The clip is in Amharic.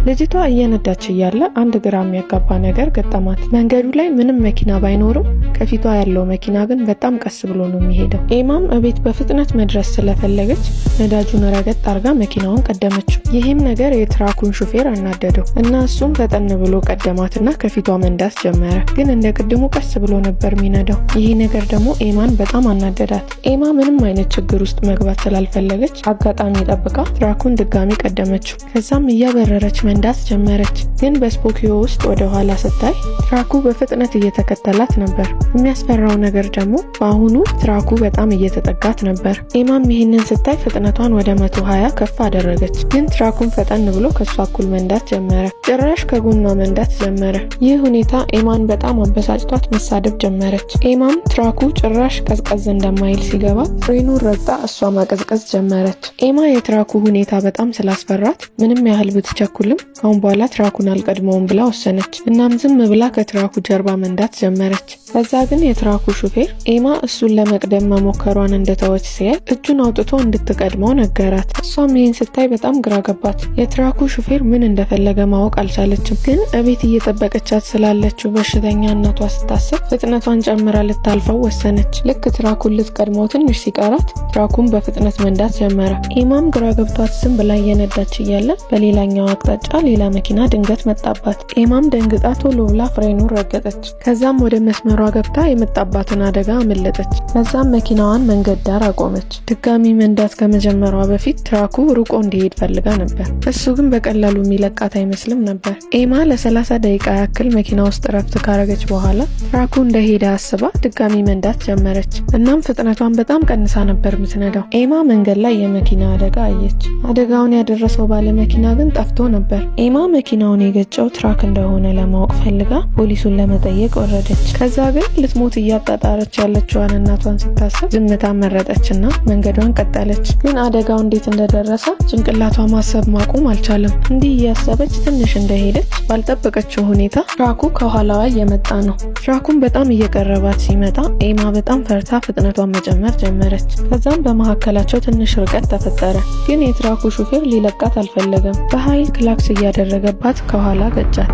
ልጅቷ እየነዳች እያለ አንድ ግራ የሚያጋባ ነገር ገጠማት። መንገዱ ላይ ምንም መኪና ባይኖርም ከፊቷ ያለው መኪና ግን በጣም ቀስ ብሎ ነው የሚሄደው። ኤማም እቤት በፍጥነት መድረስ ስለፈለገች ነዳጁን ረገጥ አርጋ መኪናውን ቀደመችው። ይህም ነገር የትራኩን ሹፌር አናደደው እና እሱም ፈጠን ብሎ ቀደማትና ከፊቷ መንዳት ጀመረ። ግን እንደ ቅድሙ ቀስ ብሎ ነበር የሚነዳው። ይህ ነገር ደግሞ ኤማን በጣም አናደዳት። ኤማ ምንም አይነት ችግር ውስጥ መግባት ስላልፈለገች አጋጣሚ ጠብቃ ትራኩን ድጋሚ ቀደመችው። ከዛም እያበረረች መንዳት ጀመረች። ግን በስፖኪዮ ውስጥ ወደ ኋላ ስታይ ትራኩ በፍጥነት እየተከተላት ነበር። የሚያስፈራው ነገር ደግሞ በአሁኑ ትራኩ በጣም እየተጠጋት ነበር። ኤማም ይህንን ስታይ ፍጥነቷን ወደ 120 ከፍ አደረገች። ግን ትራኩን ፈጠን ብሎ ከሷ እኩል መንዳት ጀመረ። ጭራሽ ከጎኗ መንዳት ጀመረ። ይህ ሁኔታ ኤማን በጣም አበሳጭቷት መሳደብ ጀመረች። ኤማም ትራኩ ጭራሽ ቀዝቀዝ እንደማይል ሲገባ ፍሬኑን ረግጣ እሷ ማቀዝቀዝ ጀመረች። ኤማ የትራኩ ሁኔታ በጣም ስላስፈራት ምንም ያህል ብትቸኩልም ካሁን በኋላ ትራኩን አልቀድመውም ብላ ወሰነች። እናም ዝም ብላ ከትራኩ ጀርባ መንዳት ጀመረች። ከዛ ግን የትራኩ ሹፌር ኤማ እሱን ለመቅደም መሞከሯን እንደተወች ሲያይ እጁን አውጥቶ እንድትቀድመው ነገራት። እሷም ይህን ስታይ በጣም ግራ ገባት። የትራኩ ሹፌር ምን እንደፈለገ ማወቅ አልቻለችም። ግን እቤት እየጠበቀቻት ስላለችው በሽተኛ እናቷ ስታስብ ፍጥነቷን ጨምራ ልታልፈው ወሰነች። ልክ ትራኩን ልትቀድመው ትንሽ ሲቀራት ትራኩን በፍጥነት መንዳት ጀመረ። ኤማም ግራ ገብቷት ዝም ብላ እየነዳች እያለ በሌላኛው አቅጣጫ ሌላ መኪና ድንገት መጣባት። ኤማም ደንግጣ ቶሎ ብላ ፍሬኑን ረገጠች። ከዛም ወደ መስመሯ ገብታ የመጣባትን አደጋ አመለጠች። ከዛም መኪናዋን መንገድ ዳር አቆመች። ድጋሚ መንዳት ከመጀመሯ በፊት ትራኩ ሩቆ እንዲሄድ ፈልጋ ነበር። እሱ ግን በቀላሉ የሚለቃት አይመስልም ነበር። ኤማ ለ30 ደቂቃ ያክል መኪና ውስጥ ረፍት ካረገች በኋላ ትራኩ እንደሄደ አስባ ድጋሚ መንዳት ጀመረች። እናም ፍጥነቷን በጣም ቀንሳ ነበር ምትነዳው። ኤማ መንገድ ላይ የመኪና አደጋ አየች። አደጋውን ያደረሰው ባለ መኪና ግን ጠፍቶ ነበር። ኤማ መኪናውን የገጨው ትራክ እንደሆነ ለማወቅ ፈልጋ ፖሊሱን ለመጠየቅ ወረደች። ከዛ ግን ልትሞት እያጣጣረች ያለችዋን እናቷን ስታስብ ዝምታ መረጠችና መንገዷን ቀጠለች። ግን አደጋው እንዴት እንደደረሰ ጭንቅላቷ ማሰብ ማቆም አልቻለም። እንዲህ እያሰበች ትንሽ እንደሄደች ባልጠበቀችው ሁኔታ ትራኩ ከኋላዋ እየመጣ ነው። ትራኩን በጣም እየቀረባት ሲመጣ ኤማ በጣም ፈርታ ፍጥነቷን መጨመር ጀመረች። ከዛም በመካከላቸው ትንሽ ርቀት ተፈጠረ። ግን የትራኩ ሹፌር ሊለቃት አልፈለገም። በኃይል ክላክስ እያደረገባት ከኋላ ገጫት።